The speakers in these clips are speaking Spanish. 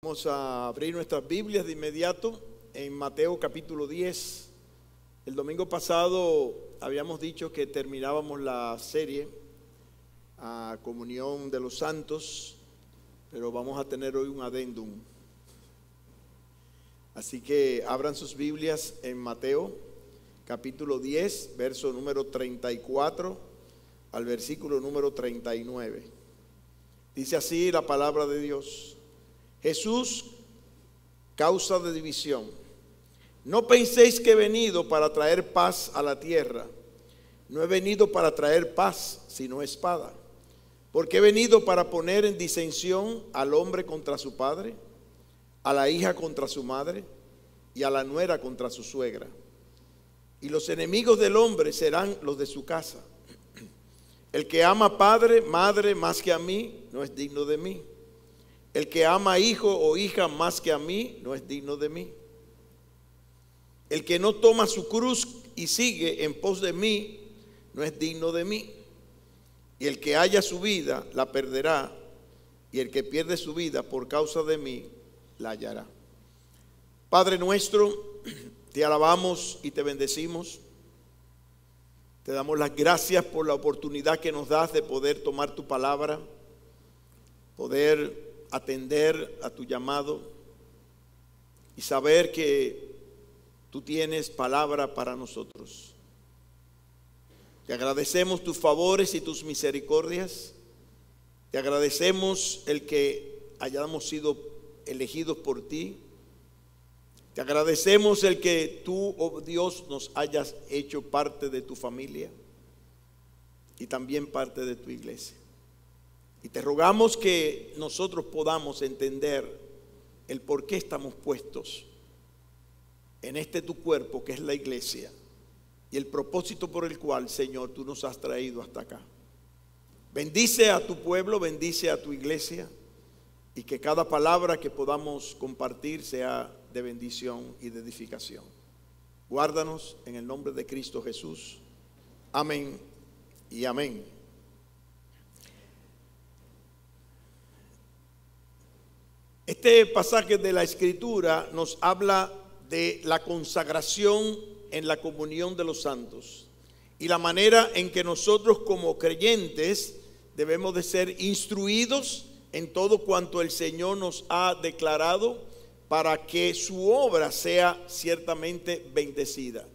Vamos a abrir nuestras Biblias de inmediato en Mateo capítulo 10. El domingo pasado habíamos dicho que terminábamos la serie a Comunión de los Santos, pero vamos a tener hoy un adendum. Así que abran sus Biblias en Mateo capítulo 10, verso número 34 al versículo número 39. Dice así la palabra de Dios. Jesús, causa de división. No penséis que he venido para traer paz a la tierra. No he venido para traer paz, sino espada. Porque he venido para poner en disensión al hombre contra su padre, a la hija contra su madre y a la nuera contra su suegra. Y los enemigos del hombre serán los de su casa. El que ama padre, madre más que a mí, no es digno de mí. El que ama hijo o hija más que a mí, no es digno de mí. El que no toma su cruz y sigue en pos de mí, no es digno de mí. Y el que haya su vida, la perderá. Y el que pierde su vida por causa de mí, la hallará. Padre nuestro, te alabamos y te bendecimos. Te damos las gracias por la oportunidad que nos das de poder tomar tu palabra, poder atender a tu llamado y saber que tú tienes palabra para nosotros. Te agradecemos tus favores y tus misericordias. Te agradecemos el que hayamos sido elegidos por ti. Te agradecemos el que tú, oh Dios, nos hayas hecho parte de tu familia y también parte de tu iglesia. Y te rogamos que nosotros podamos entender el por qué estamos puestos en este tu cuerpo que es la iglesia y el propósito por el cual, Señor, tú nos has traído hasta acá. Bendice a tu pueblo, bendice a tu iglesia y que cada palabra que podamos compartir sea de bendición y de edificación. Guárdanos en el nombre de Cristo Jesús. Amén y amén. Este pasaje de la Escritura nos habla de la consagración en la comunión de los santos y la manera en que nosotros como creyentes debemos de ser instruidos en todo cuanto el Señor nos ha declarado para que su obra sea ciertamente bendecida.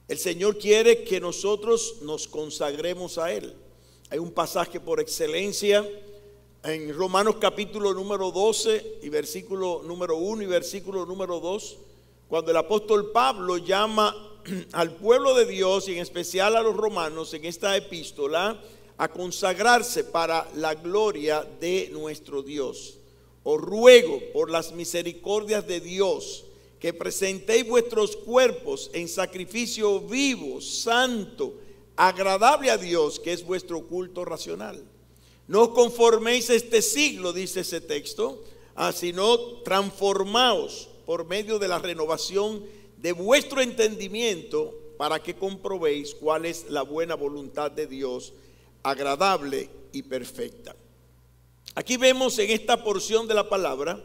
El Señor quiere que nosotros nos consagremos a Él. Hay un pasaje por excelencia en Romanos capítulo número 12 y versículo número 1 y versículo número 2, cuando el apóstol Pablo llama al pueblo de Dios y en especial a los romanos en esta epístola a consagrarse para la gloria de nuestro Dios. Os ruego por las misericordias de Dios que presentéis vuestros cuerpos en sacrificio vivo, santo, agradable a Dios, que es vuestro culto racional. No os conforméis a este siglo, dice ese texto, sino transformaos por medio de la renovación de vuestro entendimiento para que comprobéis cuál es la buena voluntad de Dios, agradable y perfecta. Aquí vemos en esta porción de la palabra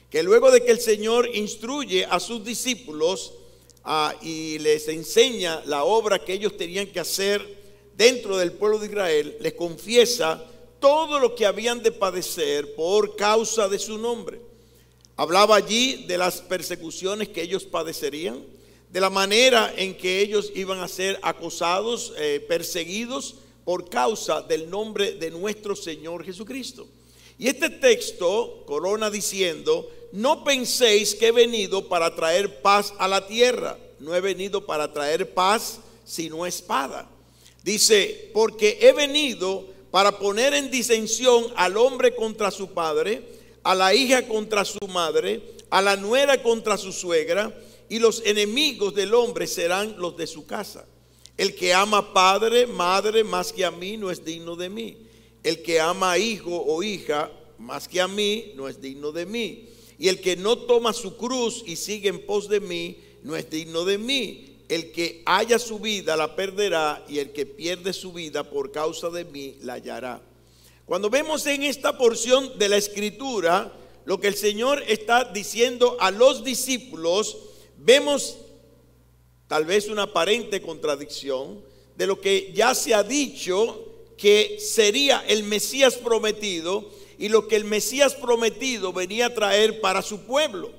que luego de que el Señor instruye a sus discípulos y les enseña la obra que ellos tenían que hacer dentro del pueblo de Israel, les confiesa todo lo que habían de padecer por causa de su nombre. Hablaba allí de las persecuciones que ellos padecerían, de la manera en que ellos iban a ser acosados, perseguidos por causa del nombre de nuestro Señor Jesucristo. Y este texto corona diciendo: no penséis que he venido para traer paz a la tierra. No he venido para traer paz, sino espada. Dice, porque he venido para poner en disensión al hombre contra su padre, a la hija contra su madre, a la nuera contra su suegra, y los enemigos del hombre serán los de su casa. El que ama padre, madre más que a mí, no es digno de mí. El que ama a hijo o hija más que a mí, no es digno de mí. Y el que no toma su cruz y sigue en pos de mí, no es digno de mí. El que haya su vida la perderá, y el que pierde su vida por causa de mí la hallará. Cuando vemos en esta porción de la Escritura lo que el Señor está diciendo a los discípulos, vemos tal vez una aparente contradicción de lo que ya se ha dicho que sería el Mesías prometido y lo que el Mesías prometido venía a traer para su pueblo.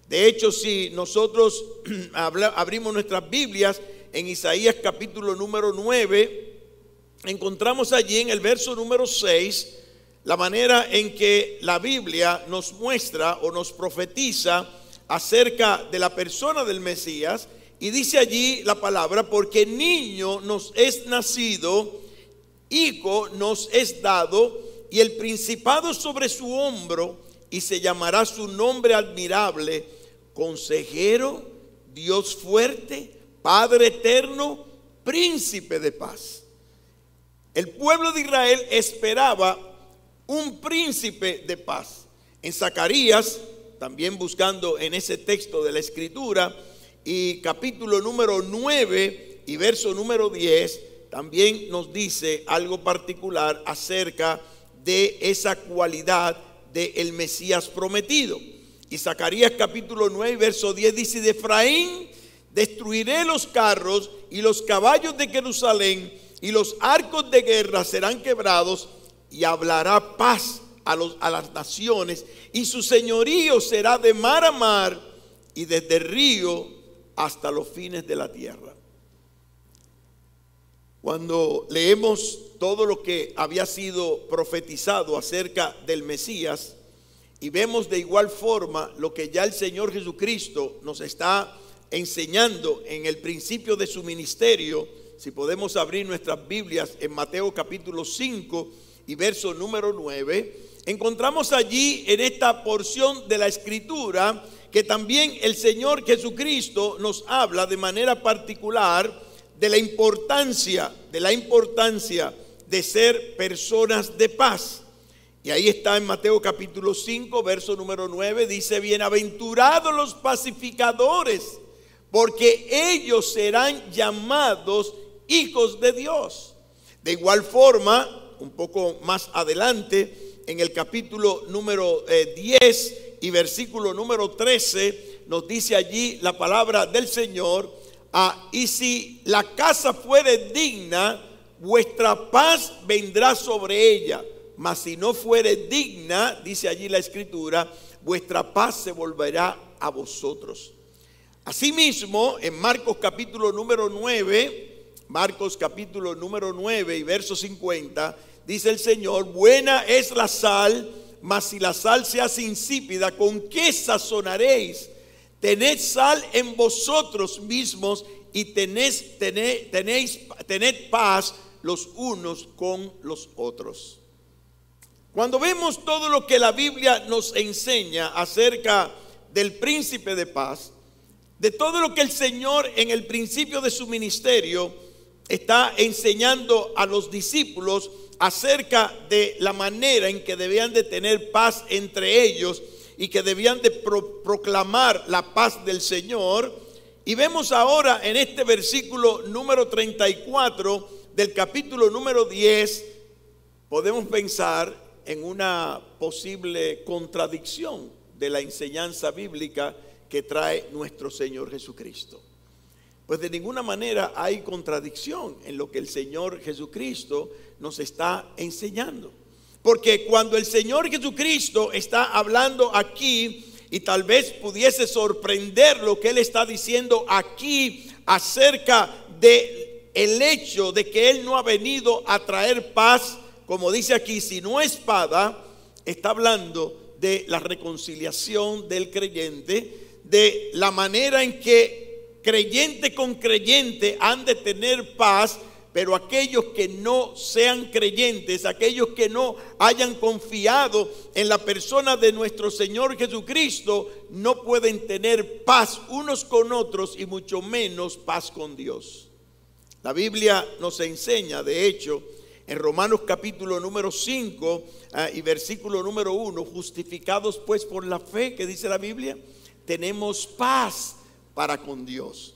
De hecho, si nosotros abrimos nuestras Biblias en Isaías capítulo número 9, encontramos allí en el verso número 6 la manera en que la Biblia nos muestra o nos profetiza acerca de la persona del Mesías. Y dice allí la palabra: porque niño nos es nacido, hijo nos es dado, y el principado sobre su hombro, y se llamará su nombre admirable, Consejero, Dios fuerte, Padre eterno, Príncipe de paz. El pueblo de Israel esperaba un príncipe de paz. En Zacarías, también buscando en ese texto de la Escritura, y capítulo número 9 y verso número 10, también nos dice algo particular acerca de esa cualidad del Mesías prometido. Y Zacarías capítulo 9 verso 10 dice: de Efraín destruiré los carros y los caballos de Jerusalén, y los arcos de guerra serán quebrados, y hablará paz a las naciones, y su señorío será de mar a mar, y desde el río hasta los fines de la tierra. Cuando leemos todo lo que había sido profetizado acerca del Mesías, y vemos de igual forma lo que ya el Señor Jesucristo nos está enseñando en el principio de su ministerio, si podemos abrir nuestras Biblias en Mateo capítulo 5 y verso número 9, encontramos allí en esta porción de la Escritura que también el Señor Jesucristo nos habla de manera particular de la importancia de ser personas de paz. Y ahí está en Mateo capítulo 5, verso número 9, dice: bienaventurados los pacificadores, porque ellos serán llamados hijos de Dios. De igual forma, un poco más adelante, en el capítulo número 10 y versículo número 13, nos dice allí la palabra del Señor: y si la casa fuere digna, vuestra paz vendrá sobre ella. Mas si no fuere digna, dice allí la Escritura, vuestra paz se volverá a vosotros. Asimismo, en Marcos capítulo número 9, y verso 50, dice el Señor: buena es la sal, mas si la sal se hace insípida, ¿con qué sazonaréis? Tened sal en vosotros mismos y tened paz los unos con los otros. Cuando vemos todo lo que la Biblia nos enseña acerca del príncipe de paz, de todo lo que el Señor en el principio de su ministerio está enseñando a los discípulos acerca de la manera en que debían de tener paz entre ellos y que debían de proclamar la paz del Señor, y vemos ahora en este versículo número 34 del capítulo número 10, podemos pensar en una posible contradicción de la enseñanza bíblica que trae nuestro Señor Jesucristo. Pues de ninguna manera hay contradicción en lo que el Señor Jesucristo nos está enseñando. Porque cuando el Señor Jesucristo está hablando aquí, y tal vez pudiese sorprender lo que Él está diciendo aquí acerca de el hecho de que Él no ha venido a traer paz, como dice aquí, sino espada, está hablando de la reconciliación del creyente, de la manera en que creyente con creyente han de tener paz, pero aquellos que no sean creyentes, aquellos que no hayan confiado en la persona de nuestro Señor Jesucristo, no pueden tener paz unos con otros y mucho menos paz con Dios. La Biblia nos enseña, de hecho, en Romanos capítulo número 5 y versículo número 1, justificados pues por la fe, que dice la Biblia, tenemos paz para con Dios.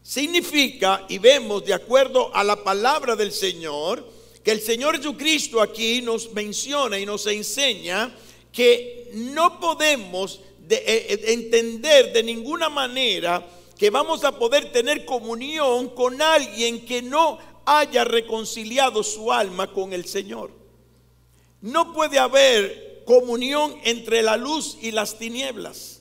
Significa, y vemos de acuerdo a la palabra del Señor, que el Señor Jesucristo aquí nos menciona y nos enseña que no podemos entender de ninguna manera que vamos a poder tener comunión con alguien que no haya reconciliado su alma con el Señor. No puede haber comunión entre la luz y las tinieblas.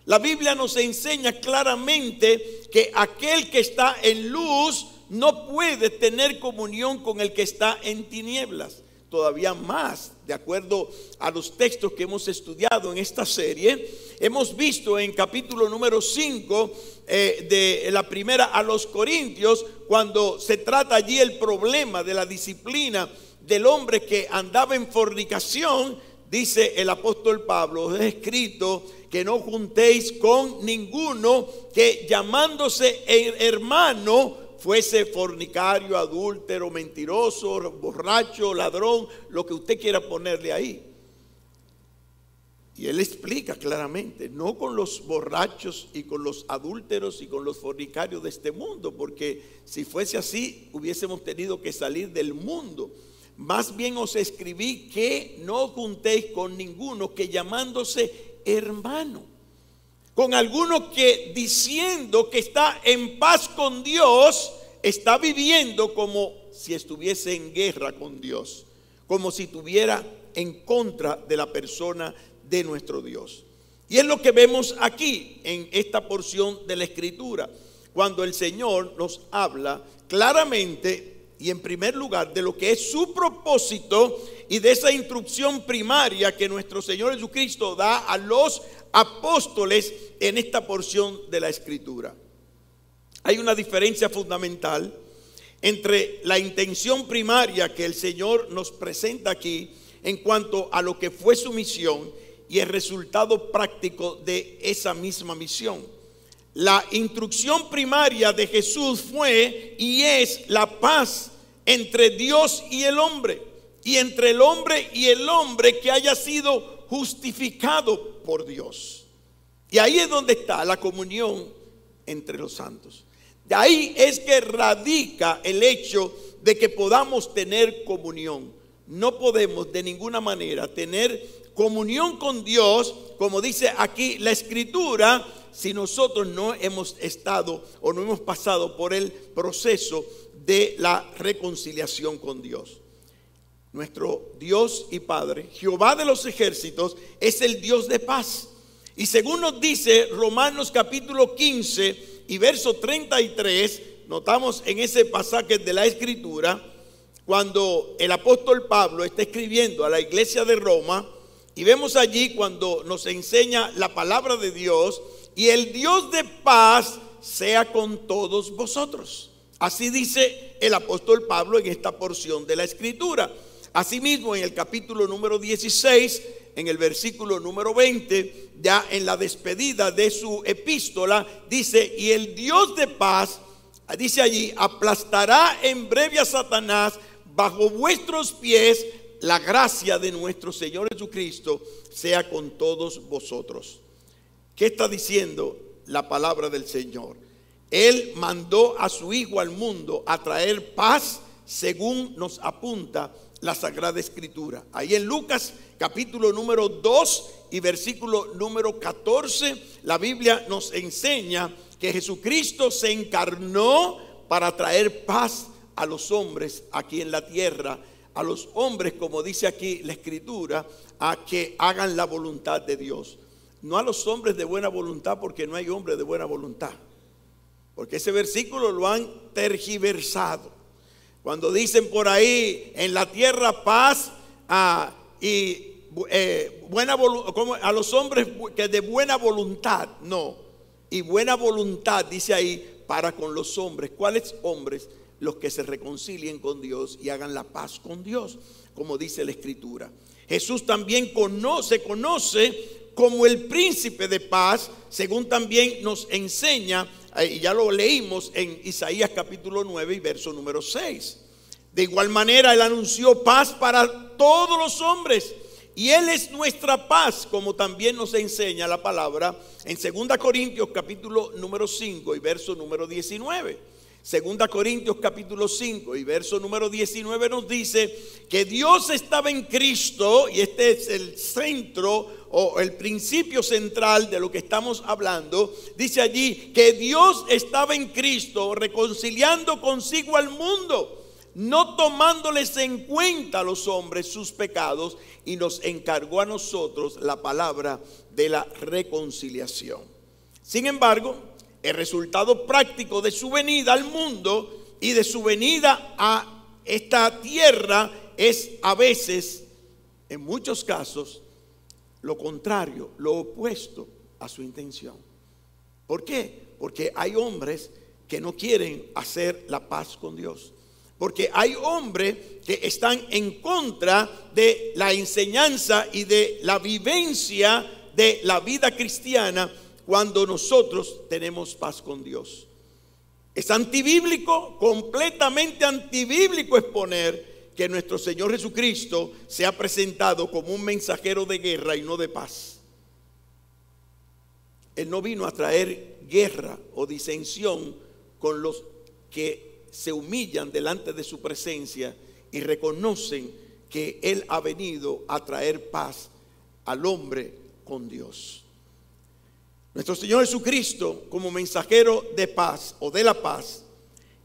La Biblia nos enseña claramente que aquel que está en luz no puede tener comunión con el que está en tinieblas. Todavía más, de acuerdo a los textos que hemos estudiado en esta serie, hemos visto en capítulo número 5 de la primera a los Corintios, cuando se trata allí el problema de la disciplina del hombre que andaba en fornicación. Dice el apóstol Pablo: os he escrito que no juntéis con ninguno que llamándose hermano fuese fornicario, adúltero, mentiroso, borracho, ladrón, lo que usted quiera ponerle ahí. Y él explica claramente: no con los borrachos y con los adúlteros y con los fornicarios de este mundo, porque si fuese así hubiésemos tenido que salir del mundo. Más bien os escribí que no juntéis con ninguno que llamándose hermano, con alguno que diciendo que está en paz con Dios, está viviendo como si estuviese en guerra con Dios, como si estuviera en contra de la persona de nuestro Dios. Y es lo que vemos aquí en esta porción de la Escritura, cuando el Señor nos habla claramente y en primer lugar de lo que es su propósito y de esa instrucción primaria que nuestro Señor Jesucristo da a los apóstoles en esta porción de la Escritura. Hay una diferencia fundamental entre la intención primaria que el Señor nos presenta aquí en cuanto a lo que fue su misión y el resultado práctico de esa misma misión. La instrucción primaria de Jesús fue y es la paz entre Dios y el hombre, y entre el hombre y el hombre que haya sido justificado por Dios. Y ahí es donde está la comunión entre los santos. De ahí es que radica el hecho de que podamos tener comunión. No podemos de ninguna manera tener comunión con Dios, como dice aquí la Escritura, si nosotros no hemos estado o no hemos pasado por el proceso de la reconciliación con Dios. Nuestro Dios y Padre, Jehová de los ejércitos, es el Dios de paz. Y según nos dice Romanos capítulo 15 y verso 33, notamos en ese pasaje de la Escritura, cuando el apóstol Pablo está escribiendo a la iglesia de Roma, y vemos allí cuando nos enseña la palabra de Dios: y el Dios de paz sea con todos vosotros. Así dice el apóstol Pablo en esta porción de la Escritura. Asimismo, en el capítulo número 16, en el versículo número 20, ya en la despedida de su epístola, dice: y el Dios de paz, dice allí, aplastará en breve a Satanás bajo vuestros pies. La gracia de nuestro Señor Jesucristo sea con todos vosotros. ¿Qué está diciendo la palabra del Señor? Él mandó a su Hijo al mundo a traer paz, según nos apunta la Sagrada Escritura. Ahí en Lucas capítulo número 2 y versículo número 14, la Biblia nos enseña que Jesucristo se encarnó para traer paz a los hombres aquí en la tierra, a los hombres, como dice aquí la Escritura, a que hagan la voluntad de Dios. No a los hombres de buena voluntad, porque no hay hombres de buena voluntad. Porque ese versículo lo han tergiversado. Cuando dicen por ahí, en la tierra paz y buena voluntad, a los hombres que de buena voluntad, no. Y buena voluntad dice ahí para con los hombres. ¿Cuáles hombres? Los que se reconcilien con Dios y hagan la paz con Dios, como dice la Escritura. Jesús también se conoce como el príncipe de paz, según también nos enseña, y ya lo leímos en Isaías capítulo 9 y verso número 6. De igual manera, Él anunció paz para todos los hombres, y Él es nuestra paz, como también nos enseña la palabra en 2 Corintios capítulo número 5 y verso número 19. Segunda Corintios capítulo 5 y verso número 19 nos dice que Dios estaba en Cristo, y este es el centro o el principio central de lo que estamos hablando. Dice allí que Dios estaba en Cristo reconciliando consigo al mundo, no tomándoles en cuenta a los hombres sus pecados, y nos encargó a nosotros la palabra de la reconciliación. Sin embargo, el resultado práctico de su venida al mundo y de su venida a esta tierra es a veces, en muchos casos, lo contrario, lo opuesto a su intención. ¿Por qué? Porque hay hombres que no quieren hacer la paz con Dios. Porque hay hombres que están en contra de la enseñanza y de la vivencia de la vida cristiana cuando nosotros tenemos paz con Dios. Es antibíblico, completamente antibíblico exponer que nuestro Señor Jesucristo se ha presentado como un mensajero de guerra y no de paz. Él no vino a traer guerra o disensión con los que se humillan delante de su presencia y reconocen que Él ha venido a traer paz al hombre con Dios. Nuestro Señor Jesucristo, como mensajero de paz o de la paz,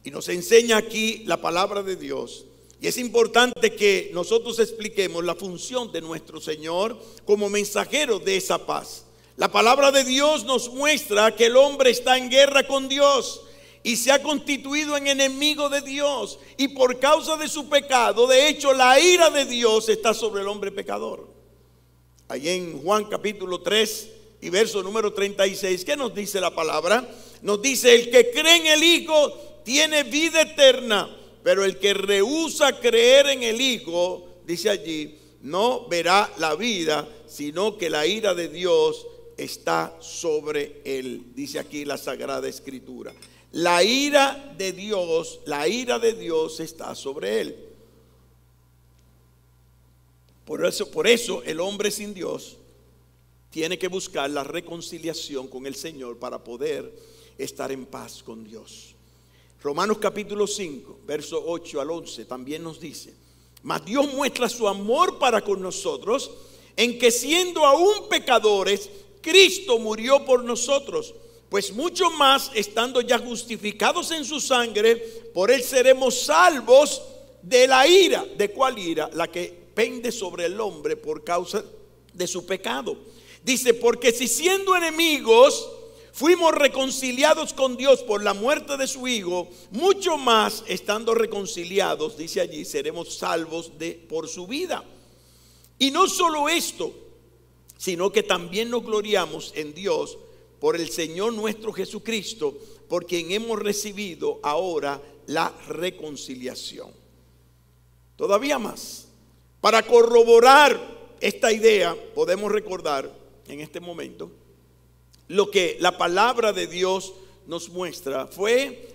y nos enseña aquí la palabra de Dios. Y es importante que nosotros expliquemos la función de nuestro Señor como mensajero de esa paz. La palabra de Dios nos muestra que el hombre está en guerra con Dios y se ha constituido en enemigo de Dios, y por causa de su pecado, de hecho, la ira de Dios está sobre el hombre pecador. Allí en Juan capítulo 3 y verso número 36, ¿qué nos dice la palabra? Nos dice: el que cree en el Hijo tiene vida eterna, pero el que rehúsa creer en el Hijo, dice allí, no verá la vida, sino que la ira de Dios está sobre él. Dice aquí la Sagrada Escritura. La ira de Dios está sobre él. Por eso el hombre sin Dios tiene que buscar la reconciliación con el Señor para poder estar en paz con Dios. Romanos capítulo 5, verso 8 al 11 también nos dice: mas Dios muestra su amor para con nosotros en que, siendo aún pecadores, Cristo murió por nosotros. Pues mucho más, estando ya justificados en su sangre, por él seremos salvos de la ira. ¿De cuál ira? La que pende sobre el hombre por causa de su pecado. Dice: porque si siendo enemigos fuimos reconciliados con Dios por la muerte de su Hijo, mucho más, estando reconciliados, dice allí, seremos salvos por su vida. Y no solo esto, sino que también nos gloriamos en Dios por el Señor nuestro Jesucristo, por quien hemos recibido ahora la reconciliación. Todavía más, para corroborar esta idea, podemos recordar en este momento lo que la palabra de Dios nos muestra. Fue,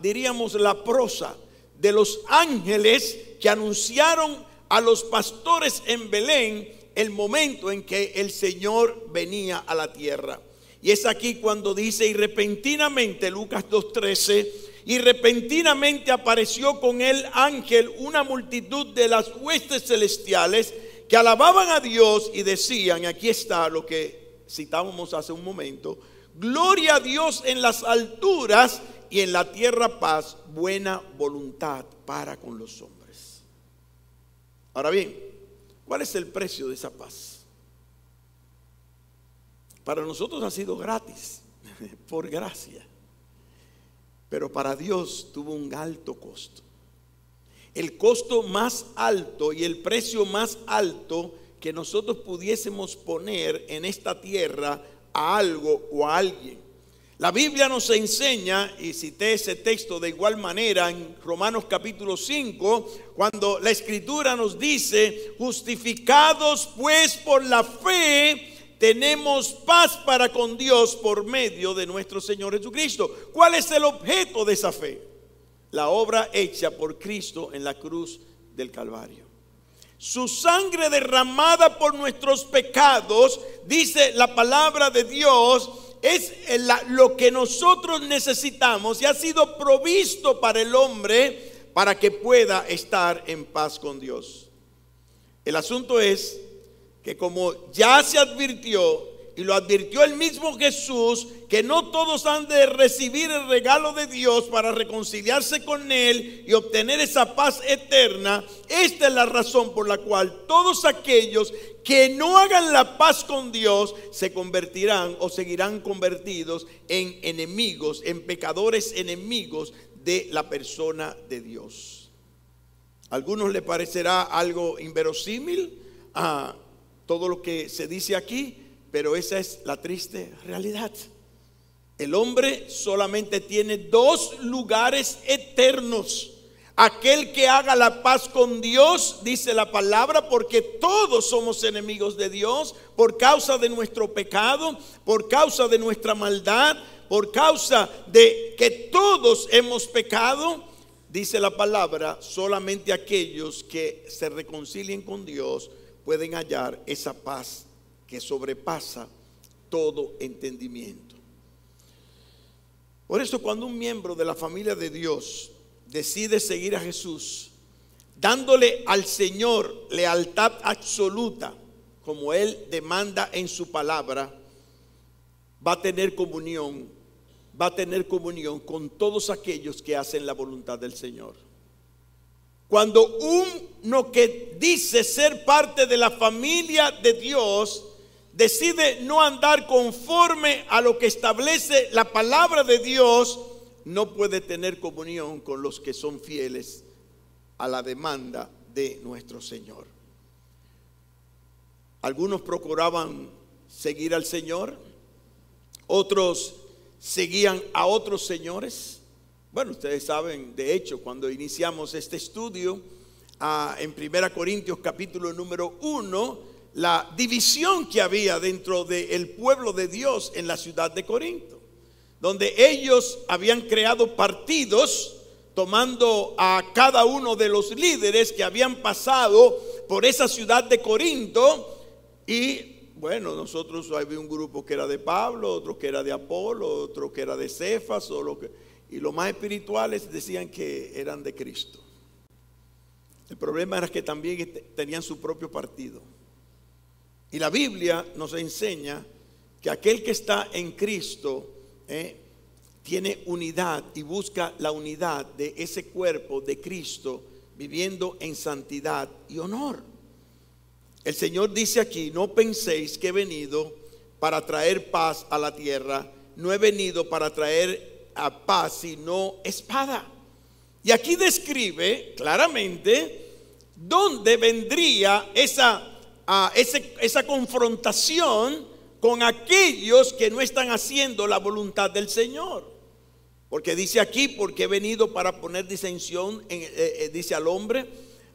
diríamos, la prosa de los ángeles que anunciaron a los pastores en Belén el momento en que el Señor venía a la tierra. Y es aquí cuando dice: y repentinamente, Lucas 2:13, y repentinamente apareció con el ángel una multitud de las huestes celestiales que alababan a Dios y decían, aquí está lo que citábamos hace un momento: gloria a Dios en las alturas y en la tierra paz, buena voluntad para con los hombres. Ahora bien, ¿cuál es el precio de esa paz? Para nosotros ha sido gratis, por gracia, pero para Dios tuvo un alto costo. El costo más alto y el precio más alto que nosotros pudiésemos poner en esta tierra a algo o a alguien. La Biblia nos enseña, y cité ese texto de igual manera en Romanos capítulo 5, cuando la Escritura nos dice: justificados pues por la fe, tenemos paz para con Dios por medio de nuestro Señor Jesucristo. ¿Cuál es el objeto de esa fe? La obra hecha por Cristo en la cruz del Calvario. Su sangre derramada por nuestros pecados, dice la palabra de Dios, es lo que nosotros necesitamos y ha sido provisto para el hombre para que pueda estar en paz con Dios. El asunto es que, como ya se advirtió, y lo advirtió el mismo Jesús, que no todos han de recibir el regalo de Dios para reconciliarse con Él y obtener esa paz eterna. Esta es la razón por la cual todos aquellos que no hagan la paz con Dios se convertirán o seguirán convertidos en enemigos, en pecadores enemigos de la persona de Dios. A algunos les parecerá algo inverosímil a todo lo que se dice aquí, pero esa es la triste realidad. El hombre solamente tiene dos lugares eternos: aquel que haga la paz con Dios, dice la palabra, porque todos somos enemigos de Dios por causa de nuestro pecado, por causa de nuestra maldad, por causa de que todos hemos pecado. Dice la palabra, solamente aquellos que se reconcilien con Dios pueden hallar esa paz que sobrepasa todo entendimiento. Por eso, cuando un miembro de la familia de Dios decide seguir a Jesús, dándole al Señor lealtad absoluta, como Él demanda en su palabra, va a tener comunión con todos aquellos que hacen la voluntad del Señor. Cuando uno que dice ser parte de la familia de Dios decide no andar conforme a lo que establece la palabra de Dios, no puede tener comunión con los que son fieles a la demanda de nuestro Señor. Algunos procuraban seguir al Señor, otros seguían a otros señores. Bueno, ustedes saben, de hecho, cuando iniciamos este estudio en 1 Corintios capítulo número 1, la división que había dentro del pueblo de Dios en la ciudad de Corinto, donde ellos habían creado partidos, tomando a cada uno de los líderes que habían pasado por esa ciudad de Corinto. Y bueno, nosotros había un grupo que era de Pablo, otro que era de Apolo, otro que era de Cefas, y los más espirituales decían que eran de Cristo. El problema era que también tenían su propio partido. Y la Biblia nos enseña que aquel que está en Cristo tiene unidad y busca la unidad de ese cuerpo de Cristo, viviendo en santidad y honor. El Señor dice aquí: no penséis que he venido para traer paz a la tierra. No he venido para traer a paz, sino espada. Y aquí describe claramente dónde vendría esa confrontación con aquellos que no están haciendo la voluntad del Señor. Porque dice aquí: porque he venido para poner disensión, dice al hombre,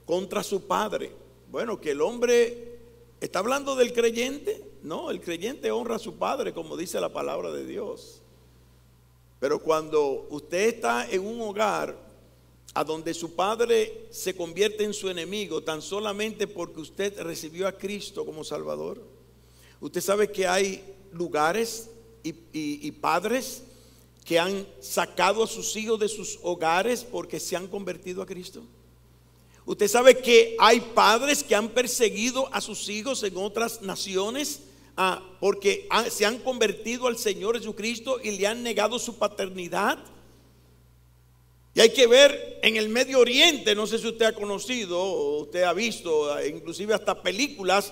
contra su padre. Bueno, que el hombre está hablando del creyente. No, el creyente honra a su padre, como dice la palabra de Dios. Pero cuando usted está en un hogar a donde su padre se convierte en su enemigo tan solamente porque usted recibió a Cristo como Salvador, usted sabe que hay lugares y padres que han sacado a sus hijos de sus hogares porque se han convertido a Cristo. Usted sabe que hay padres que han perseguido a sus hijos en otras naciones porque se han convertido al Señor Jesucristo y le han negado su paternidad. Y hay que ver en el Medio Oriente, no sé si usted ha conocido o usted ha visto, inclusive hasta películas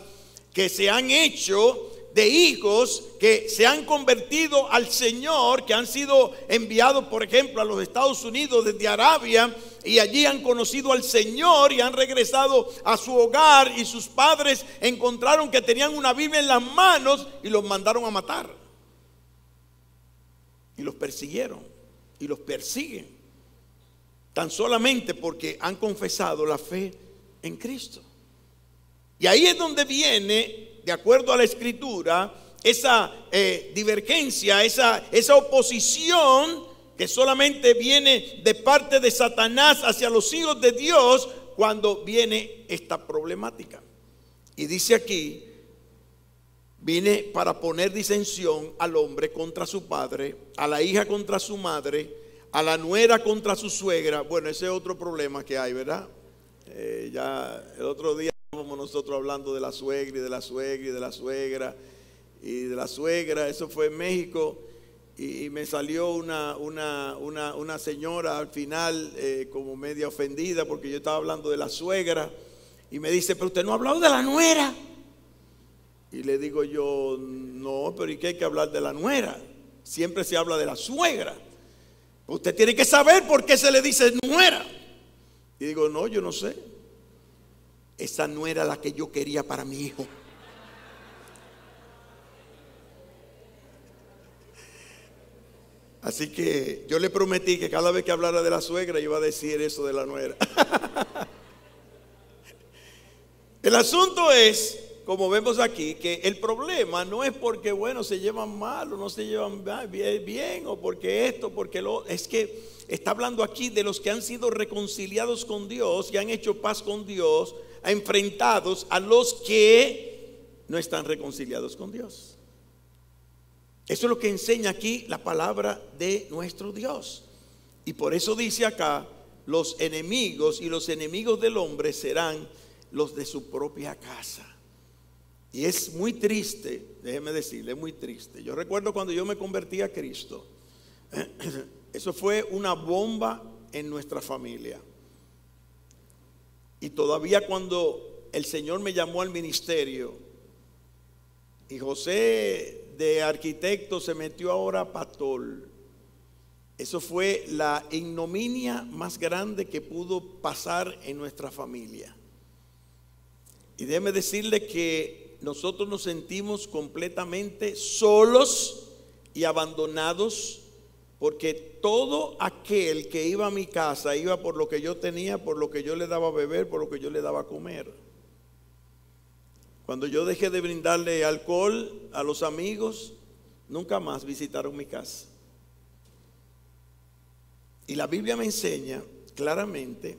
que se han hecho de hijos que se han convertido al Señor, que han sido enviados, por ejemplo, a los Estados Unidos desde Arabia, y allí han conocido al Señor y han regresado a su hogar, y sus padres encontraron que tenían una Biblia en las manos y los mandaron a matar. Y los persiguieron y los persiguen, tan solamente porque han confesado la fe en Cristo. Y ahí es donde viene, de acuerdo a la Escritura, esa divergencia, esa oposición que solamente viene de parte de Satanás hacia los hijos de Dios cuando viene esta problemática. Y dice aquí: Vine para poner disensión al hombre contra su padre, a la hija contra su madre, a la nuera contra su suegra. Bueno, ese es otro problema que hay, ¿verdad? Ya el otro día estábamos nosotros hablando de la suegra y de la suegra y de la suegra y de la suegra. Eso fue en México y me salió una señora al final como media ofendida porque yo estaba hablando de la suegra y me dice, pero usted no ha hablado de la nuera. Y le digo yo, no, pero ¿y qué hay que hablar de la nuera? Siempre se habla de la suegra. Usted tiene que saber por qué se le dice nuera. Y digo, no, yo no sé. Esa no era la que yo quería para mi hijo. Así que yo le prometí que cada vez que hablara de la suegra iba a decir eso de la nuera. El asunto es, como vemos aquí, que el problema no es porque, bueno, se llevan mal o no se llevan bien o porque esto, porque lo... Es que está hablando aquí de los que han sido reconciliados con Dios y han hecho paz con Dios, enfrentados a los que no están reconciliados con Dios. Eso es lo que enseña aquí la palabra de nuestro Dios. Y por eso dice acá, los enemigos y los enemigos del hombre serán los de su propia casa. Y es muy triste, déjeme decirle, es muy triste. Yo recuerdo cuando yo me convertí a Cristo, eso fue una bomba en nuestra familia. Y todavía cuando el Señor me llamó al ministerio y José de arquitecto se metió ahora a pastor, eso fue la ignominia más grande que pudo pasar en nuestra familia. Y déjeme decirle que nosotros nos sentimos completamente solos y abandonados, porque todo aquel que iba a mi casa iba por lo que yo tenía, por lo que yo le daba a beber, por lo que yo le daba a comer. Cuando yo dejé de brindarle alcohol a los amigos, nunca más visitaron mi casa. Y la Biblia me enseña claramente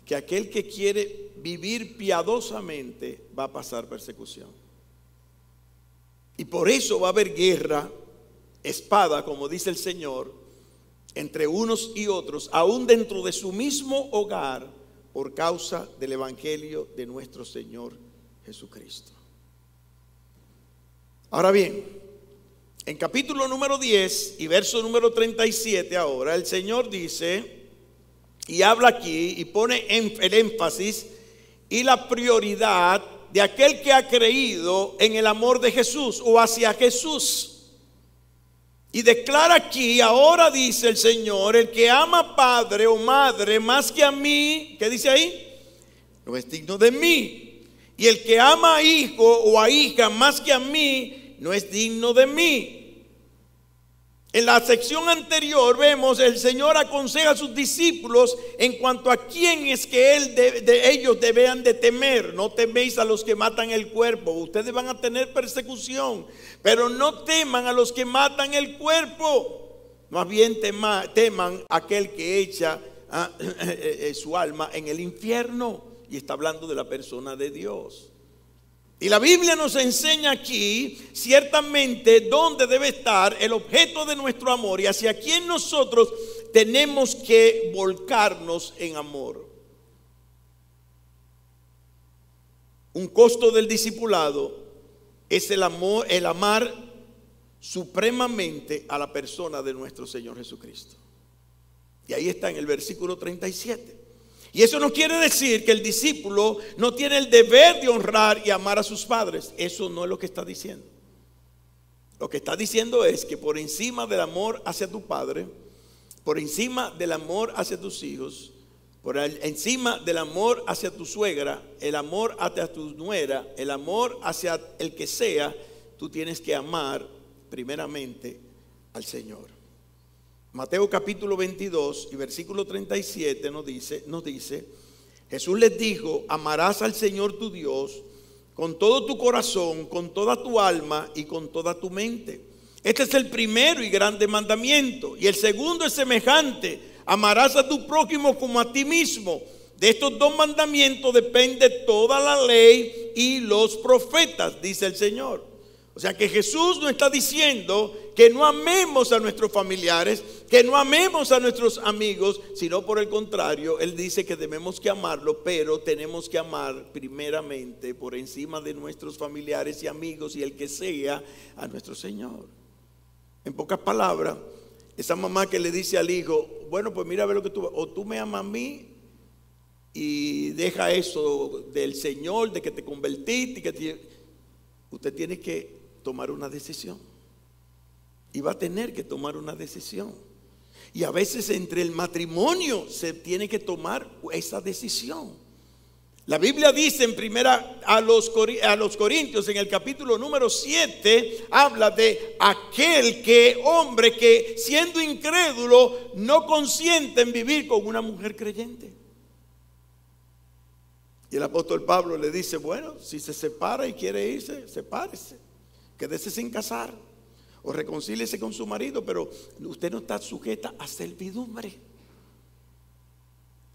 que aquel que quiere vivir piadosamente va a pasar persecución. Y por eso va a haber guerra, espada, como dice el Señor, entre unos y otros, aún dentro de su mismo hogar, por causa del evangelio de nuestro Señor Jesucristo. Ahora bien, en capítulo número 10 y verso número 37 ahora, el Señor dice, y habla aquí y pone el énfasis y la prioridad de aquel que ha creído en el amor de Jesús o hacia Jesús. Y declara aquí, ahora dice el Señor, el que ama padre o madre más que a mí, ¿qué dice ahí? No es digno de mí. Y el que ama a hijo o a hija más que a mí, no es digno de mí. En la sección anterior vemos el Señor aconseja a sus discípulos en cuanto a quién es que ellos debían de temer. No teméis a los que matan el cuerpo. Ustedes van a tener persecución, pero no teman a los que matan el cuerpo. Más bien teman a aquel que echa su alma en el infierno. Y está hablando de la persona de Dios. Y la Biblia nos enseña aquí ciertamente dónde debe estar el objeto de nuestro amor y hacia quién nosotros tenemos que volcarnos en amor. Un costo del discipulado es el amor, el amar supremamente a la persona de nuestro Señor Jesucristo. Y ahí está en el versículo 37. Y eso no quiere decir que el discípulo no tiene el deber de honrar y amar a sus padres. Eso no es lo que está diciendo. Lo que está diciendo es que por encima del amor hacia tu padre, por encima del amor hacia tus hijos, por encima del amor hacia tu suegra, el amor hacia tu nuera, el amor hacia el que sea, tú tienes que amar primeramente al Señor. Mateo capítulo 22 y versículo 37 nos dice, Jesús les dijo, amarás al Señor tu Dios con todo tu corazón, con toda tu alma y con toda tu mente. Este es el primero y grande mandamiento. Y el segundo es semejante, amarás a tu prójimo como a ti mismo. De estos dos mandamientos depende toda la ley y los profetas, dice el Señor. O sea que Jesús nos está diciendo que no amemos a nuestros familiares, que no amemos a nuestros amigos, sino por el contrario, Él dice que debemos que amarlo, pero tenemos que amar primeramente por encima de nuestros familiares y amigos y el que sea a nuestro Señor. En pocas palabras, esa mamá que le dice al hijo, bueno, pues mira a ver lo que tú, o tú me amas a mí y deja eso del Señor, de que te convertiste, usted tiene que tomar una decisión. Y va a tener que tomar una decisión. Y a veces entre el matrimonio se tiene que tomar esa decisión. La Biblia dice en primera a los Corintios, en el capítulo número 7, habla de aquel hombre que siendo incrédulo no consiente en vivir con una mujer creyente. Y el apóstol Pablo le dice, bueno, si se separa y quiere irse, sepárese, quédese sin casar o reconcíliese con su marido, pero usted no está sujeta a servidumbre.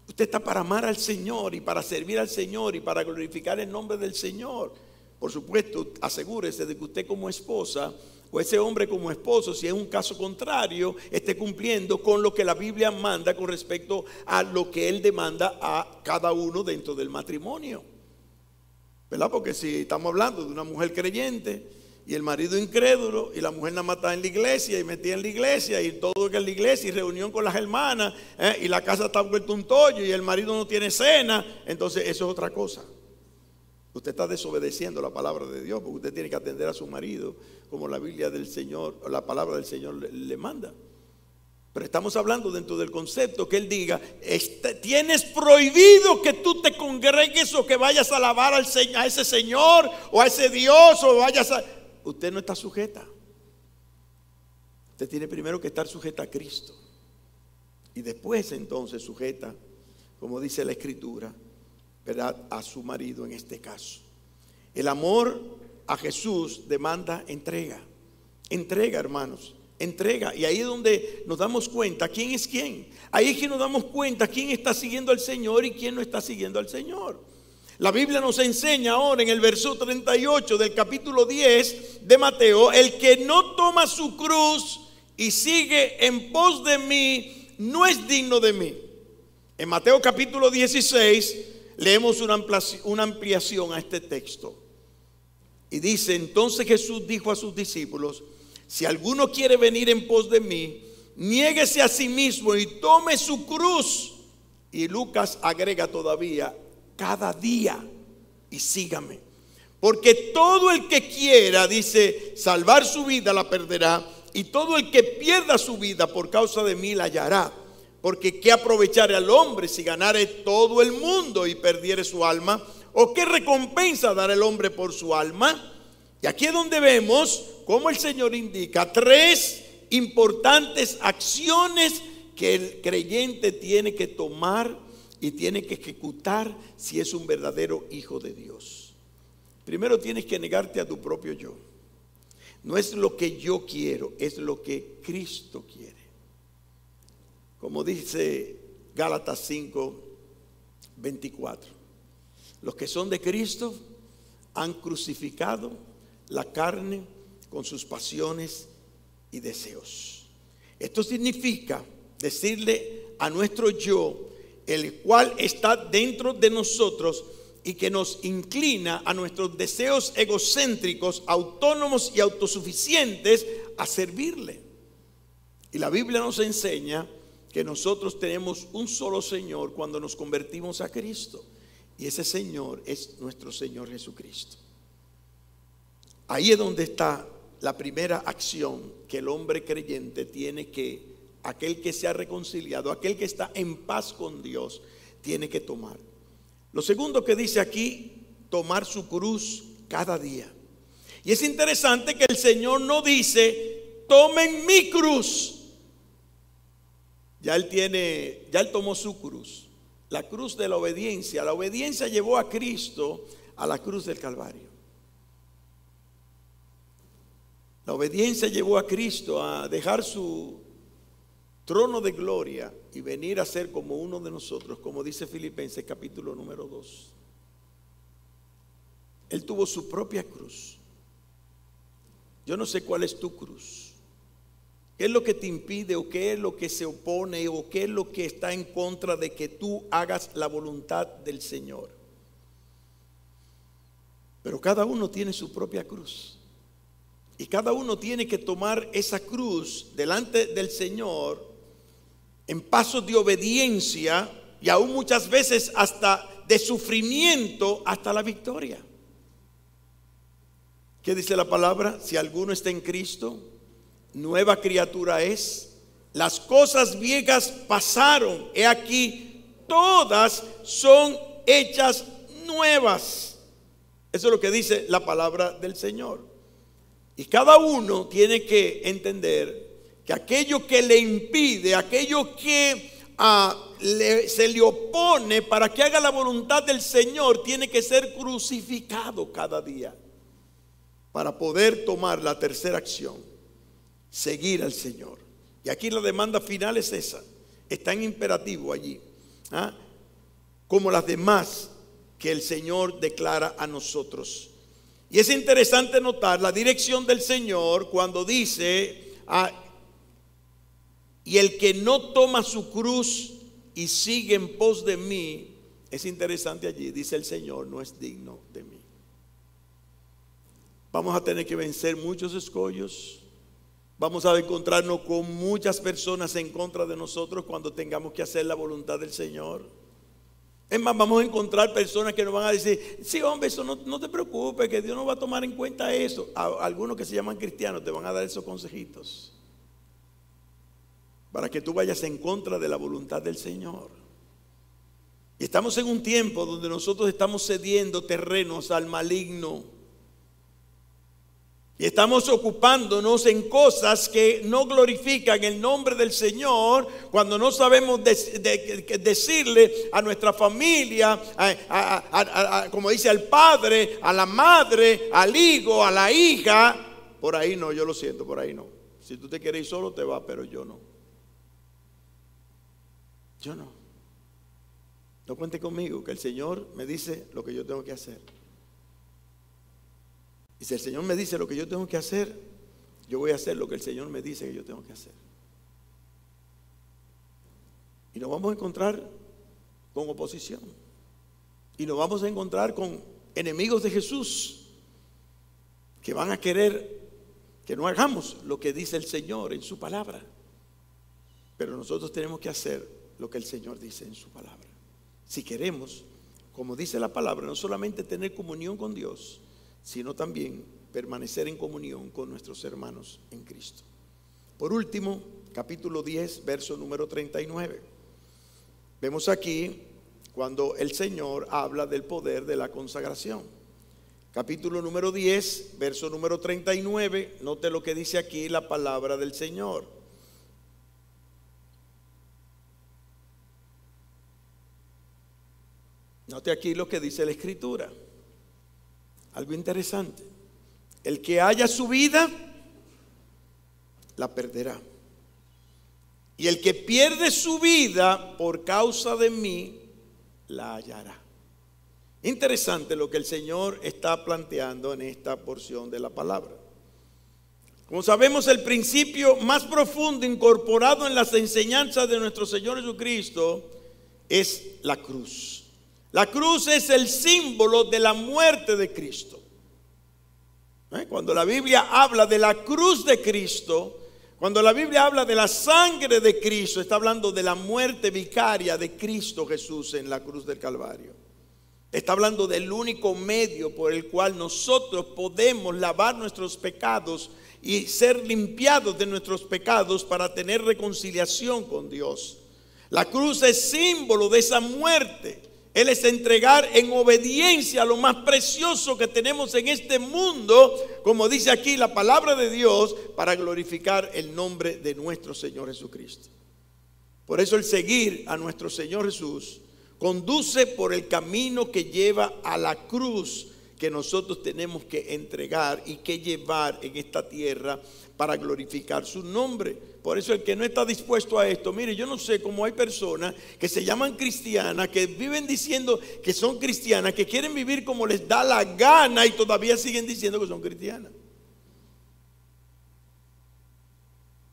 Usted está para amar al Señor y para servir al Señor y para glorificar el nombre del Señor. Por supuesto, asegúrese de que usted como esposa o ese hombre como esposo, si es un caso contrario, esté cumpliendo con lo que la Biblia manda con respecto a lo que Él demanda a cada uno dentro del matrimonio, ¿verdad? Porque si estamos hablando de una mujer creyente y el marido incrédulo y la mujer nada más está en la iglesia y metida en la iglesia y todo que en la iglesia y reunión con las hermanas, y la casa está vuelta un tollo y el marido no tiene cena, entonces eso es otra cosa. Usted está desobedeciendo la palabra de Dios, porque usted tiene que atender a su marido como la Biblia del Señor, o la palabra del Señor le manda. Pero estamos hablando dentro del concepto que Él diga, tienes prohibido que tú te congregues o que vayas a alabar a ese Señor o a ese Dios o vayas a... Usted no está sujeta. Usted tiene primero que estar sujeta a Cristo y después entonces sujeta, como dice la Escritura, ¿verdad?, a su marido en este caso. El amor a Jesús demanda entrega. Entrega, hermanos, entrega. Y ahí es donde nos damos cuenta quién es quién. Ahí es que nos damos cuenta quién está siguiendo al Señor y quién no está siguiendo al Señor. La Biblia nos enseña ahora en el verso 38 del capítulo 10 de Mateo: el que no toma su cruz y sigue en pos de mí no es digno de mí. En Mateo capítulo 16 leemos una ampliación a este texto. Y dice, entonces Jesús dijo a sus discípulos: si alguno quiere venir en pos de mí, niéguese a sí mismo y tome su cruz. Y Lucas agrega todavía, cada día, y sígame. Porque todo el que quiera, dice, salvar su vida la perderá, y todo el que pierda su vida por causa de mí la hallará. Porque ¿qué aprovecharé al hombre si ganare todo el mundo y perdiere su alma? ¿O qué recompensa dará el hombre por su alma? Y aquí es donde vemos cómo el Señor indica tres importantes acciones que el creyente tiene que tomar y tiene que ejecutar si es un verdadero hijo de Dios. Primero tienes que negarte a tu propio yo. No es lo que yo quiero, es lo que Cristo quiere. Como dice Gálatas 5:24, los que son de Cristo han crucificado la carne con sus pasiones y deseos. Esto significa decirle a nuestro yo, el cual está dentro de nosotros y que nos inclina a nuestros deseos egocéntricos, autónomos y autosuficientes, a servirle. Y la Biblia nos enseña que nosotros tenemos un solo Señor cuando nos convertimos a Cristo, y ese Señor es nuestro Señor Jesucristo. Ahí es donde está la primera acción que el hombre creyente tiene que, aquel que se ha reconciliado, aquel que está en paz con Dios, tiene que tomar. Lo segundo que dice aquí, tomar su cruz cada día. Y es interesante que el Señor no dice, tomen mi cruz. Ya él tomó su cruz, la cruz de la obediencia. La obediencia llevó a Cristo a la cruz del Calvario. La obediencia llevó a Cristo a dejar su trono de gloria y venir a ser como uno de nosotros, como dice Filipenses capítulo número 2. Él tuvo su propia cruz. Yo no sé cuál es tu cruz. ¿Qué es lo que te impide o qué es lo que se opone o qué es lo que está en contra de que tú hagas la voluntad del Señor? Pero cada uno tiene su propia cruz. Y cada uno tiene que tomar esa cruz delante del Señor en pasos de obediencia y aún muchas veces hasta de sufrimiento hasta la victoria. ¿Qué dice la palabra? Si alguno está en Cristo, nueva criatura es. Las cosas viejas pasaron, he aquí, todas son hechas nuevas. Eso es lo que dice la palabra del Señor. Y cada uno tiene que entender que aquello que le impide, aquello que se le opone para que haga la voluntad del Señor, tiene que ser crucificado cada día para poder tomar la tercera acción, seguir al Señor. Y aquí la demanda final es esa, está en imperativo allí, como las demás que el Señor declara a nosotros. Y es interesante notar la dirección del Señor cuando dice, y el que no toma su cruz y sigue en pos de mí, es interesante allí, dice el Señor, no es digno de mí. Vamos a tener que vencer muchos escollos. Vamos a encontrarnos con muchas personas en contra de nosotros cuando tengamos que hacer la voluntad del Señor. Es más, vamos a encontrar personas que nos van a decir, sí, hombre, eso no te preocupes, que Dios no va a tomar en cuenta eso. Algunos que se llaman cristianos te van a dar esos consejitos para que tú vayas en contra de la voluntad del Señor. Y estamos en un tiempo donde nosotros estamos cediendo terrenos al maligno. Y estamos ocupándonos en cosas que no glorifican el nombre del Señor, cuando no sabemos decirle a nuestra familia, como dice al padre, a la madre, al hijo, a la hija, por ahí no, yo lo siento, por ahí no. Si tú te quieres ir solo te vas, pero yo no. Yo no. No cuente conmigo, que el Señor me dice lo que yo tengo que hacer. Y si el Señor me dice lo que yo tengo que hacer, yo voy a hacer lo que el Señor me dice que yo tengo que hacer. Y nos vamos a encontrar con oposición. Y nos vamos a encontrar con enemigos de Jesús que van a querer que no hagamos lo que dice el Señor en su palabra. Pero nosotros tenemos que hacer lo que el Señor dice en su palabra. Si queremos, como dice la palabra, no solamente tener comunión con Dios, sino también permanecer en comunión con nuestros hermanos en Cristo. Por último, capítulo 10, verso número 39. Vemos aquí cuando el Señor habla del poder de la consagración. Capítulo número 10, verso número 39. Note lo que dice aquí la palabra del Señor. Note aquí lo que dice la Escritura. Algo interesante. El que haya su vida, la perderá. Y el que pierde su vida por causa de mí, la hallará. Interesante lo que el Señor está planteando en esta porción de la palabra. Como sabemos, el principio más profundo incorporado en las enseñanzas de nuestro Señor Jesucristo es la cruz. La cruz es el símbolo de la muerte de Cristo. Cuando la Biblia habla de la cruz de Cristo, cuando la Biblia habla de la sangre de Cristo, está hablando de la muerte vicaria de Cristo Jesús en la cruz del Calvario. Está hablando del único medio por el cual nosotros podemos lavar nuestros pecados y ser limpiados de nuestros pecados para tener reconciliación con Dios. La cruz es símbolo de esa muerte. Él es entregar en obediencia lo más precioso que tenemos en este mundo, como dice aquí la palabra de Dios, para glorificar el nombre de nuestro Señor Jesucristo. Por eso el seguir a nuestro Señor Jesús conduce por el camino que lleva a la cruz que nosotros tenemos que entregar y que llevar en esta tierra para glorificar su nombre. Por eso el que no está dispuesto a esto, mire, yo no sé cómo hay personas que se llaman cristianas, que viven diciendo que son cristianas, que quieren vivir como les da la gana y todavía siguen diciendo que son cristianas.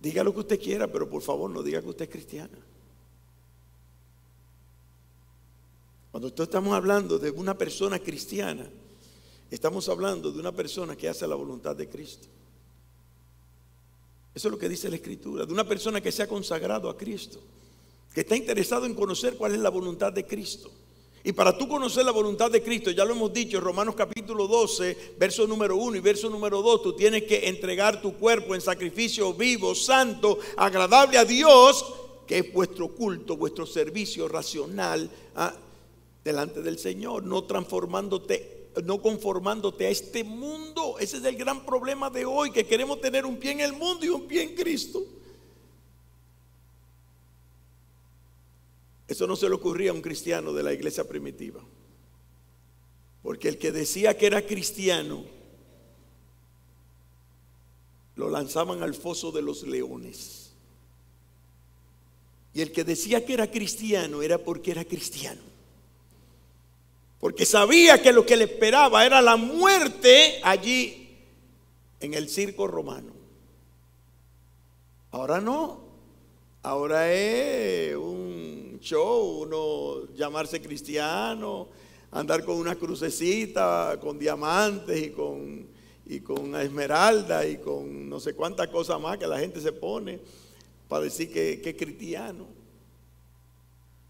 Diga lo que usted quiera, pero por favor no diga que usted es cristiana. Cuando estamos hablando de una persona cristiana, estamos hablando de una persona que hace la voluntad de Cristo. Eso es lo que dice la Escritura, de una persona que se ha consagrado a Cristo, que está interesado en conocer cuál es la voluntad de Cristo. Y para tú conocer la voluntad de Cristo, ya lo hemos dicho, Romanos capítulo 12, verso número 1 y verso número 2, tú tienes que entregar tu cuerpo en sacrificio vivo, santo, agradable a Dios, que es vuestro culto, vuestro servicio racional delante del Señor, no conformándote a este mundo. Ese es el gran problema de hoy, que queremos tener un pie en el mundo y un pie en Cristo. Eso no se le ocurría a un cristiano de la iglesia primitiva, porque el que decía que era cristiano lo lanzaban al foso de los leones, y el que decía que era cristiano era porque era cristiano, porque sabía que lo que le esperaba era la muerte allí en el circo romano. Ahora no, ahora es un show, uno llamarse cristiano, andar con una crucecita, con diamantes y con esmeralda y con no sé cuántas cosas más que la gente se pone para decir que es cristiano.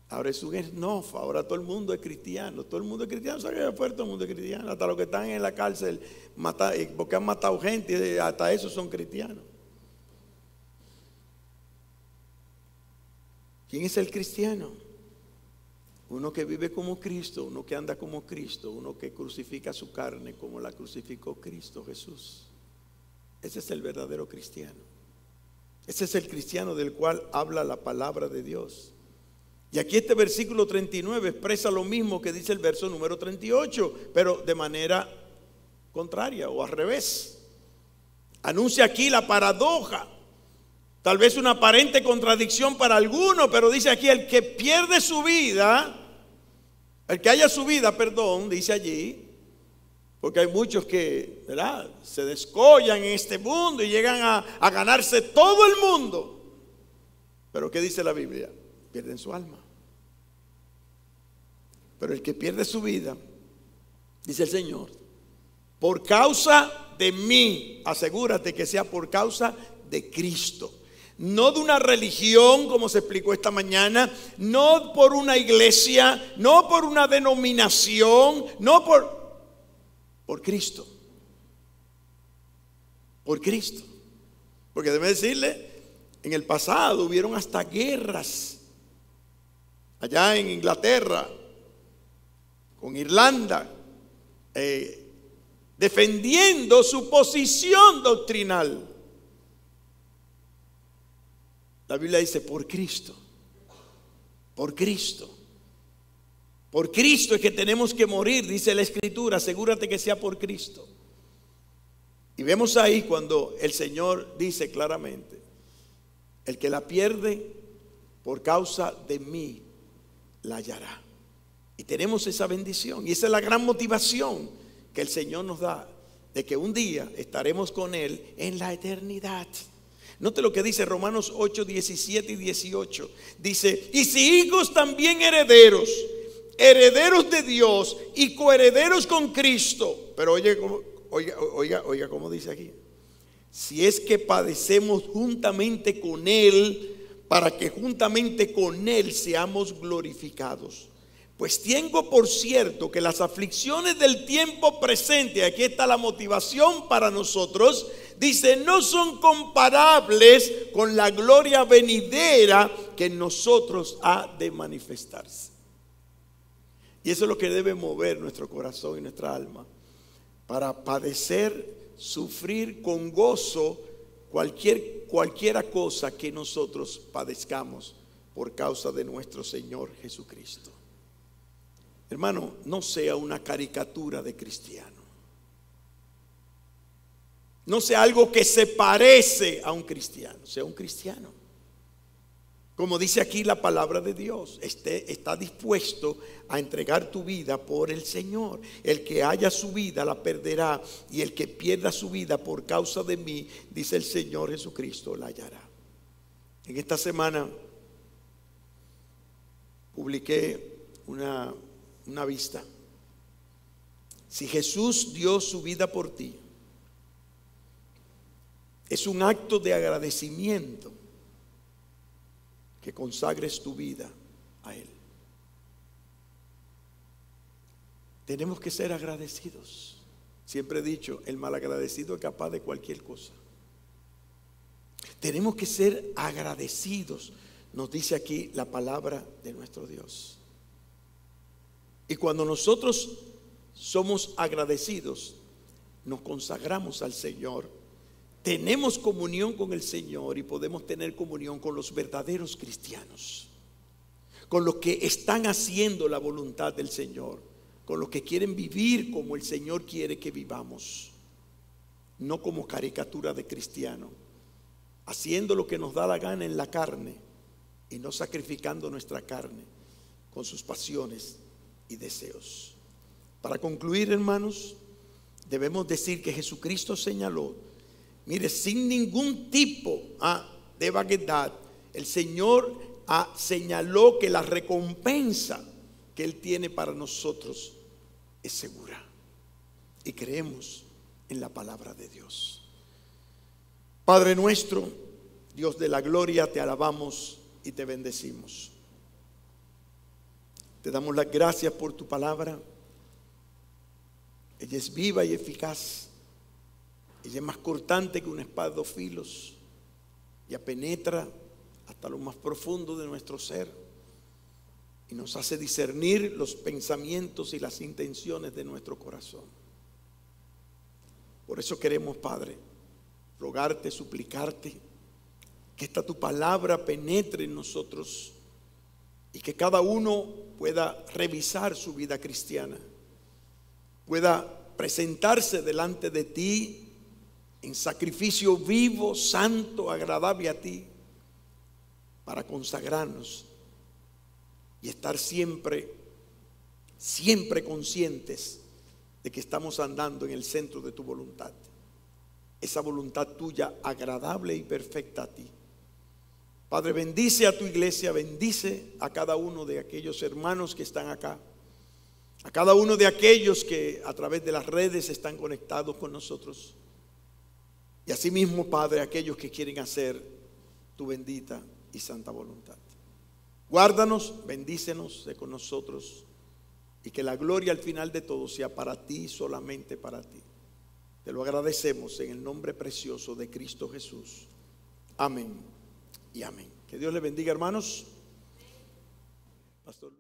Ahora es un esnofa, ahora todo el mundo es cristiano. Todo el mundo es cristiano, ¿sabes? Afuera todo el mundo es cristiano. Hasta los que están en la cárcel porque han matado gente, hasta esos son cristianos. ¿Quién es el cristiano? Uno que vive como Cristo, uno que anda como Cristo, uno que crucifica su carne como la crucificó Cristo Jesús. Ese es el verdadero cristiano. Ese es el cristiano del cual habla la palabra de Dios. Y aquí este versículo 39 expresa lo mismo que dice el verso número 38, pero de manera contraria o al revés. Anuncia aquí la paradoja, tal vez una aparente contradicción para algunos, pero dice aquí: el que pierde su vida, el que haya su vida, perdón, dice allí, porque hay muchos que, ¿verdad?, se descollan en este mundo y llegan a ganarse todo el mundo. Pero ¿qué dice la Biblia? Pierden su alma. Pero el que pierde su vida, dice el Señor, por causa de mí, asegúrate que sea por causa de Cristo. No de una religión, como se explicó esta mañana, no por una iglesia, no por una denominación, no por Cristo. Por Cristo. Porque debe decirle, en el pasado hubieron hasta guerras allá en Inglaterra, con Irlanda, defendiendo su posición doctrinal. La Biblia dice: por Cristo, por Cristo, por Cristo es que tenemos que morir, dice la Escritura. Asegúrate que sea por Cristo. Y vemos ahí cuando el Señor dice claramente: el que la pierde por causa de mí la hallará. Y tenemos esa bendición, y esa es la gran motivación que el Señor nos da, de que un día estaremos con Él en la eternidad. Note lo que dice Romanos 8, 17 y 18. Dice: y si hijos, también herederos, herederos de Dios y coherederos con Cristo. Pero oiga cómo dice aquí: si es que padecemos juntamente con Él, para que juntamente con Él seamos glorificados. Pues tengo por cierto que las aflicciones del tiempo presente, aquí está la motivación para nosotros, dice, no son comparables con la gloria venidera que en nosotros ha de manifestarse. Y eso es lo que debe mover nuestro corazón y nuestra alma, para padecer, sufrir con gozo cualquiera cosa que nosotros padezcamos por causa de nuestro Señor Jesucristo. Hermano, no sea una caricatura de cristiano. No sea algo que se parece a un cristiano. Sea un cristiano. Como dice aquí la palabra de Dios, está dispuesto a entregar tu vida por el Señor. El que haya su vida la perderá, y el que pierda su vida por causa de mí, dice el Señor Jesucristo, la hallará. En esta semana publiqué una vista. Si Jesús dio su vida por ti, es un acto de agradecimiento que consagres tu vida a Él. Tenemos que ser agradecidos. Siempre he dicho, el malagradecido es capaz de cualquier cosa. Tenemos que ser agradecidos, nos dice aquí la palabra de nuestro Dios. Y cuando nosotros somos agradecidos, nos consagramos al Señor, tenemos comunión con el Señor y podemos tener comunión con los verdaderos cristianos, con los que están haciendo la voluntad del Señor, con los que quieren vivir como el Señor quiere que vivamos, no como caricatura de cristiano, haciendo lo que nos da la gana en la carne y no sacrificando nuestra carne con sus pasiones y deseos. Para concluir, hermanos, debemos decir que Jesucristo señaló, mire, sin ningún tipo de vaguedad, el Señor señaló que la recompensa que Él tiene para nosotros es segura. Y creemos en la palabra de Dios. Padre nuestro, Dios de la gloria, te alabamos y te bendecimos. Te damos las gracias por tu palabra. Ella es viva y eficaz. Ella es más cortante que una espada de 2 filos. Ella penetra hasta lo más profundo de nuestro ser y nos hace discernir los pensamientos y las intenciones de nuestro corazón. Por eso queremos, Padre, rogarte, suplicarte que esta tu palabra penetre en nosotros y que cada uno pueda revisar su vida cristiana, pueda presentarse delante de ti en sacrificio vivo, santo, agradable a ti, para consagrarnos y estar siempre conscientes de que estamos andando en el centro de tu voluntad, esa voluntad tuya agradable y perfecta a ti. Padre, bendice a tu iglesia, bendice a cada uno de aquellos hermanos que están acá, a cada uno de aquellos que a través de las redes están conectados con nosotros, y asimismo, Padre, aquellos que quieren hacer tu bendita y santa voluntad. Guárdanos, bendícenos, sé con nosotros, y que la gloria al final de todo sea para ti, solamente para ti. Te lo agradecemos en el nombre precioso de Cristo Jesús. Amén y amén. Que Dios les bendiga, hermanos. Pastor.